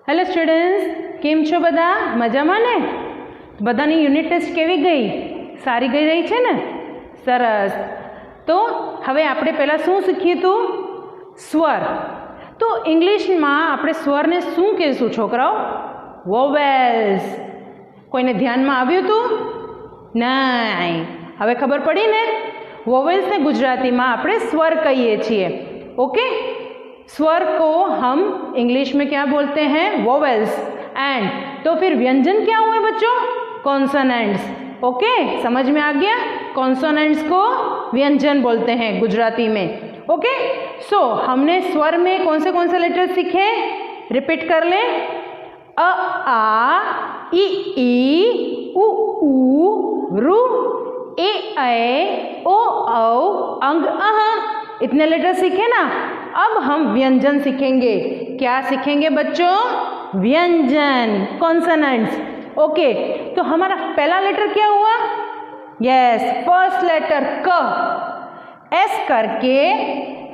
Hello students, કેમ છો બધા? મજામાં ને? બધાની યુનિટ ટેસ્ટ કેવી ગઈ? સારી ગઈ રહી છે ને? સરસ. તો હવે આપણે પહેલાં શું શીખ્યું હતું? સ્વર. તો ઇંગ્લિશમાં આપણે સ્વરને શું કહીશું છોકરાઓ? વોવેલ્સ. કોઈને ધ્યાનમાં આવ્યું હતું? નહીં. હવે ખબર પડી ને? वोवेल्स ने गुजराती में આપણે स्वर कहिए છીએ. ओके, स्वर को हम इंग्लिश में क्या बोलते हैं? वोवेल्स. एंड तो फिर व्यंजन क्या हुए बच्चों? कॉन्सोनेंट्स. ओके, समझ में आ गया? कॉन्सोनेंट्स को व्यंजन बोलते हैं गुजराती में. ओके, सो हमने स्वर में कौन से लेटर सीखे? रिपीट कर ले. अ आ ई ई उ ऊ रु ए ऐ ओ औ अंग अह. इतने लेटर सीखे ना. अब हम व्यंजन सीखेंगे. क्या सीखेंगे बच्चों? व्यंजन, कॉन्सोनेंट्स. ओके, तो हमारा पहला लेटर क्या हुआ? यस, फर्स्ट लेटर क. एस करके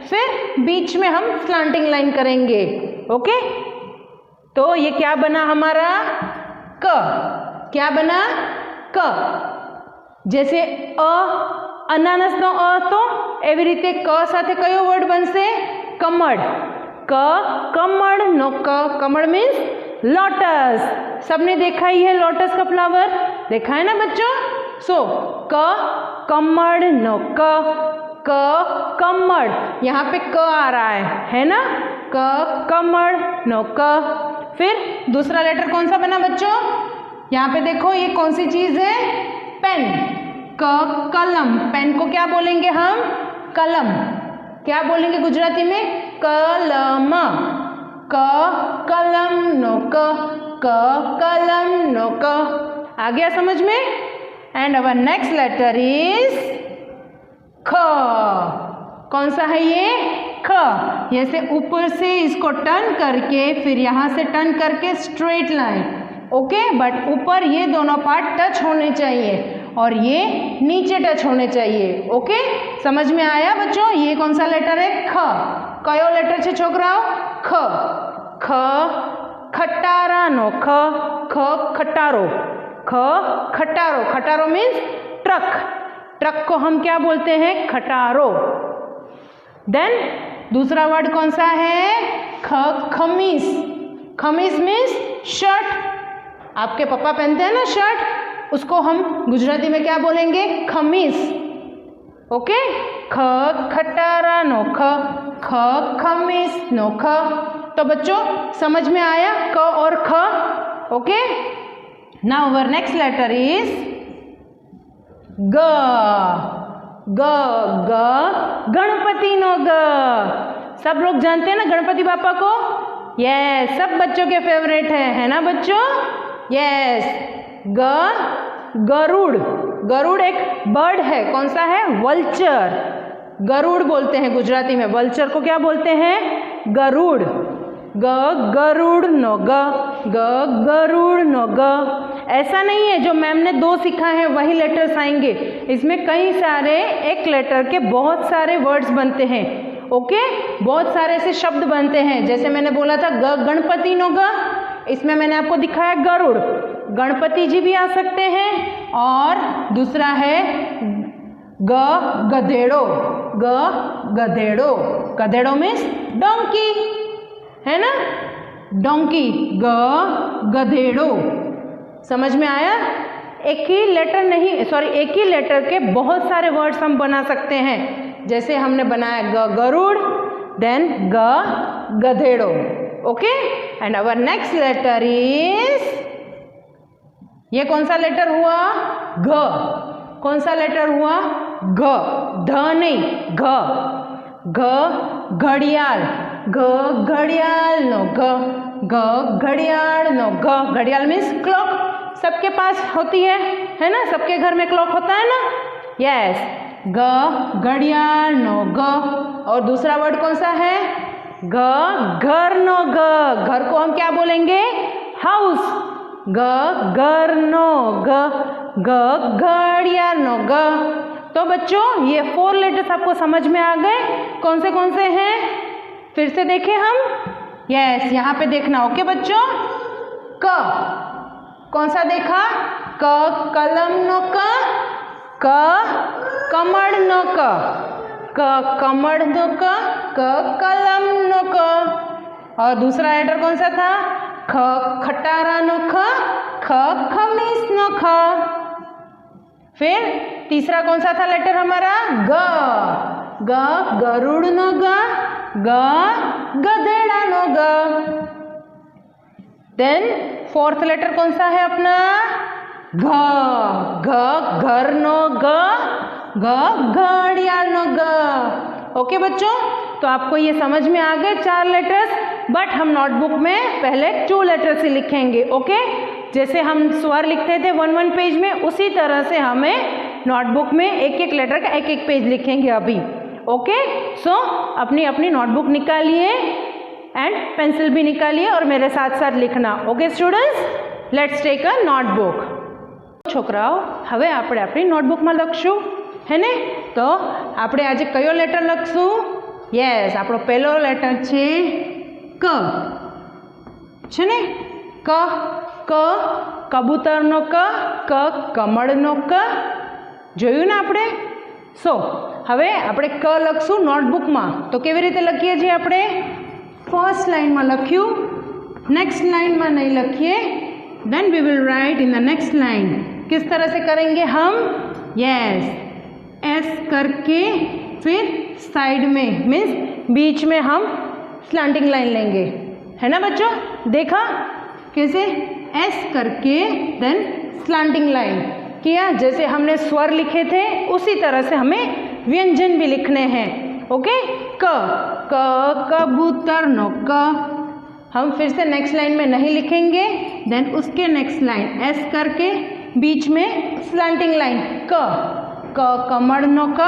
फिर बीच में हम स्लांटिंग लाइन करेंगे. ओके, तो ये क्या बना हमारा? क. क्या बना? क. जैसे अनानस नो अ तो एवी रीते क साथे कयो वर्ड बनशे? कमळ. क कमळ नो क. कमळ मीन्स लोटस. सबने देखा ही है लोटस का फ्लावर? देखा है ना बच्चों? सो क कमळ नो क. क कमळ, यहाँ पे क आ रहा है ना? क कमळ नो क. फिर दूसरा लेटर कौन सा बना बच्चों? यहाँ पे देखो, ये कौन सी चीज है? पेन. क कलम. पेन को क्या बोलेंगे हम? कलम. क्या बोलेंगे गुजराती में? कलम. क कलम नो क. क कलम नो क. आ गया समझ में? And our next letter is ख. कौन सा है ये? ख. जैसे ऊपर से इसको टर्न करके फिर यहाँ से टर्न करके स्ट्रेट लाइन. ओके, बट ऊपर ये दोनों पार्ट टच होने चाहिए और ये नीचे टच होने चाहिए. ओके, समझ में आया बच्चों? ये कौन सा लेटर है? ख. कयो लेटर छे छोकराओ? ख. ख खटारा नो ख. ख खटारो. ख खटारो. खटारो मीन्स ट्रक. ट्रक को हम क्या बोलते हैं? खटारो. देन दूसरा वर्ड कौन सा है? ख खमीस. खमीस मीन्स शर्ट. आपके पापा पहनते हैं ना शर्ट, उसको हम गुजराती में क्या बोलेंगे? खमीस. ओके, ख खटारा नो ख. ख खमीस नो ख. तो बच्चों समझ में आया क और ख? Okay, now our next letter is ग. ग ग गणपति नो ग. सब लोग जानते हैं ना गणपति बापा को? यस, सब बच्चों के फेवरेट है ना बच्चों? यस. ग गरुड़. गरुड़ एक बर्ड है. कौन सा है? वल्चर. गरुड़ बोलते हैं गुजराती में. वल्चर को क्या बोलते हैं? गरुड़. ग गरुड़ नो ग. ग गरुड़ नो ग. ऐसा नहीं है जो मैम ने 2 सिखा है वही लेटर्स आएंगे. इसमें कई सारे एक लेटर के बहुत सारे वर्ड्स बनते हैं. ओके, बहुत सारे ऐसे शब्द बनते हैं. जैसे मैंने बोला था ग गणपति नो ग, इसमें मैंने आपको दिखाया गरुड़. गणपति जी भी आ सकते हैं. और दूसरा है ग गधेड़ो. ग गधेड़ो. गधेड़ो मीन्स डोंकी, है ना? डोंकी. ग गधेड़ो. समझ में आया? एक ही लेटर नहीं, सॉरी, एक ही लेटर के बहुत सारे वर्ड्स हम बना सकते हैं. जैसे हमने बनाया ग गरुड़, देन ग गधेड़ो. Okay, and our next letter is, ये कौन सा लेटर हुआ? घ. कौन सा लेटर हुआ? घ. ध नहीं, घ. घ घड़ियाल. घ घड़ियाल नो घ. घ घड़ियाल नो घ. घड़ियाल मीन्स क्लॉक. सबके पास होती है ना? सबके घर में क्लॉक होता है ना? यस. ग घड़ियाल नो घ. और दूसरा वर्ड कौन सा है? घ घर नो घ. घर को हम क्या बोलेंगे? हाउस. ग घर नो घ. घ घड़ियाल नो घ. तो बच्चों ये 4 लेटर्स आपको समझ में आ गए? कौन से हैं? फिर से देखें हम. यस, यहाँ पे देखना। ओके बच्चों, क कौन सा देखा? क कलम नो क कमल नो क कमल नो क कलम नो क। और दूसरा लेटर कौन सा था? ख खटारा नो ख खमीस नो ख। फिर तीसरा कौन सा था लेटर हमारा? ग गरुड़ नो ग गधेड़ा नो ग। देन फोर्थ लेटर कौन सा है अपना? घ घर नो ग घड़ियाल नो ग। ओके बच्चों, तो आपको ये समझ में आ गए 4 लेटर्स, बट हम नोटबुक में पहले 2 लेटर्स ही लिखेंगे। ओके, जैसे हम स्वर लिखते थे 1 पेज में, उसी तरह से हमें नोटबुक में एक एक लेटर का एक एक पेज लिखेंगे अभी। ओके, सो अपनी अपनी नोटबुक निकालिए एंड पेंसिल भी निकालिए और मेरे साथ साथ लिखना। Okay students, let's take a notebook. છોકરાઓ, હવે આપણે આપણી નોટબુકમાં લખશું, હે ને? તો આપણે આજે કયો લેટર લખશું? યસ, આપણો પહેલો લેટર છે ક, છે ને? ક ક કબૂતરનો ક કમળનો ક, જોયું ને આપણે? સો હવે આપણે ક લખશું નોટબુકમાં, તો કેવી રીતે લખીએ છીએ આપણે? ફર્સ્ટ લાઇનમાં લખ્યું, नेक्स्ट लाइन में नहीं लिखिए, then we will write in the next line. किस तरह से करेंगे हम? यस, एस करके फिर साइड में मीन्स बीच में हम स्लैंटिंग लाइन लेंगे, है ना बच्चों? देखा कैसे? एस करके देन स्लैंटिंग लाइन किया। जैसे हमने स्वर लिखे थे उसी तरह से हमें व्यंजन भी लिखने हैं। ओके, क कबूतर नो क, हम फिर से नेक्स्ट लाइन में नहीं लिखेंगे, देन उसके नेक्स्ट लाइन एस करके बीच में स्लैंटिंग लाइन क कमल नो क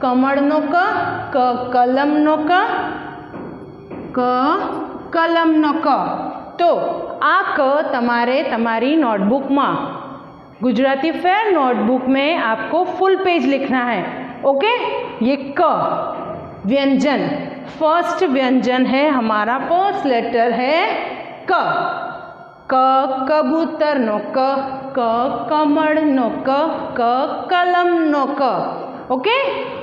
कमल नो क कलम नो क कलम नो क। तो आ क तमारे तमारी नोटबुक में, गुजराती फेयर नोटबुक में आपको फुल पेज लिखना है। ओके, ये क व्यंजन, फर्स्ट व्यंजन है हमारा, फर्स्ट लेटर है क कबूतर नो क कमल नो क कलम नो क। ओके,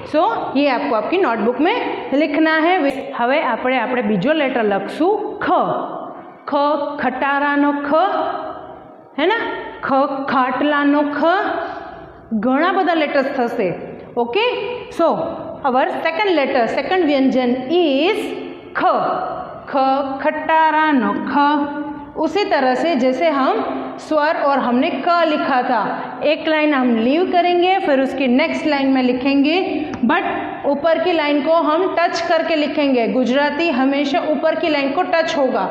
सो ये आपको आपकी नोटबुक में लिखना है। हवे आपणे आपणे बीजो लेटर लखशू ख खटारा नो ख, है ना? ख खाटला नो ख, घणा बधा लेटर्स थशे। Okay, so our second letter, second व्यंजन is ख खटारा नो ख। उसी तरह से जैसे हम स्वर और हमने क लिखा था, एक लाइन हम लीव करेंगे, फिर उसकी नेक्स्ट लाइन में लिखेंगे, बट ऊपर की लाइन को हम टच करके लिखेंगे। गुजराती हमेशा ऊपर की लाइन को टच होगा।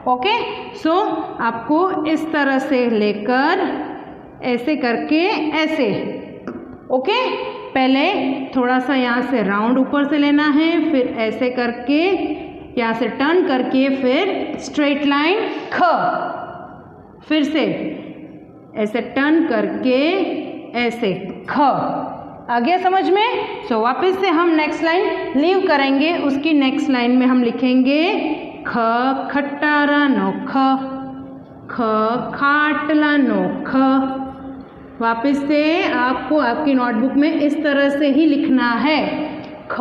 ओके, सो आपको इस तरह से लेकर ऐसे करके ऐसे। ओके, पहले थोड़ा सा यहाँ से राउंड ऊपर से लेना है, फिर ऐसे करके यहाँ से टर्न करके फिर स्ट्रेट लाइन ख, फिर से ऐसे टर्न करके ऐसे ख। आ गया समझ में? सो वापस से हम नेक्स्ट लाइन लीव करेंगे, उसकी नेक्स्ट लाइन में हम लिखेंगे ख खटारा नो ख खाटला नो ख। वापस से आपको आपकी नोटबुक में इस तरह से ही लिखना है, ख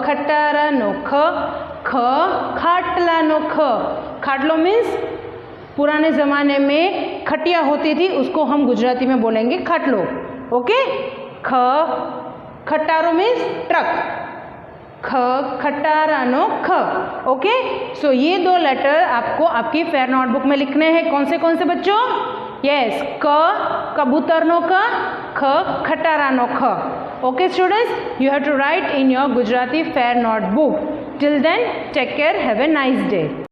खटारा नो ख खाटला नो ख। खाटलो मीन्स पुराने ज़माने में खटिया होती थी, उसको हम गुजराती में बोलेंगे खाटलो। ओके, ख खटारो मीन्स ट्रक, ख खटारा नो ख। ओके, सो ये 2 लेटर आपको आपकी फेयर नोटबुक में लिखने हैं। कौन से बच्चों? यस, क कबूतर नो ख खटारा नो ख। Okay students, you have to write in your Gujarati Fair notebook. Till then, take care, have a nice day.